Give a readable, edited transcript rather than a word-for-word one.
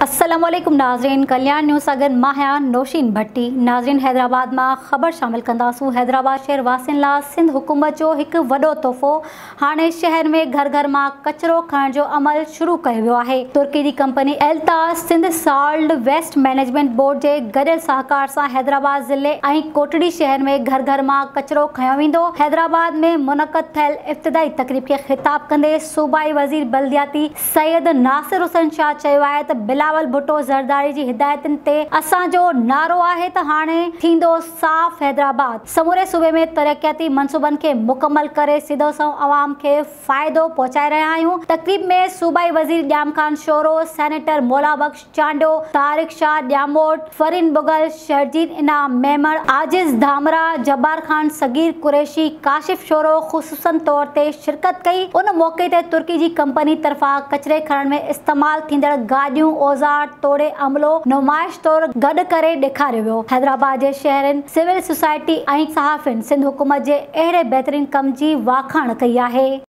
अस्सलाम वालेकुम नाज़रीन, कल्याण न्यूज़ सां मां नौशीन भट्टी। नाज़रीन, हैदराबाद में खबर शामिल कंदासूं। हैदराबाद शहर वासियुनि लाइ सिंध हुकूमत जो एक वॾो तोहफ़ो। हाणे शहर में घर घर में कचरो खणण जो अमल शुरू कयो वियो आहे। तुर्की की कंपनी एल्ताज Sindh solid waste management board के गॾियल सहकार से हैदराबाद ज़िले और कोटड़ी शहर में घर घर में कचरो खयो वेंदो। हैदराबाद में मुनक़द थियल इब्तिदाई तकरीब के खिताब कंदे सूबाई वज़ीर बल्दियाती सैयद नासिर हुसैन शाह चयो आहे त बिलावल भुट्टो ज़रदारी जी हिदायतन ते असांजो नारो आहे त हाणे थींदो साफ़ हैदराबाद। समूरे सूबे में तरक्याती मनसूबन के मुकम्मल करे सीधो सौ आवाम के फ़ायदो पहुंचाए रहा आहियूं। तकरीब में सूबाई वज़ीर ॼाम खान शोरो, सेनेटर मौला बख्श चांडो, तारिक शाह ॼामोट, फरीन बुगल, शर्जीन इनाम मेमण, आजिज़ धामरा, जब्बार खान सगीर कुरैशी, काशिफ शोरो खुसूसन तौर ते शिरकत कई। उन मौके ते तुर्की जी कंपनी तरफा कचरे खणण में इस्तेमाल थींदड़ गाड़ियों औजार तोड़े अमलो नुमाइश तौर गड करे ॾेखारियो वियो। हैदराबाद जे शहरनि, सिविल सोसाइटी ऐं सहाफ़िन सिंध हुकूमत जे अहिड़े बहितरीन कम जी वाखाण कई आहे।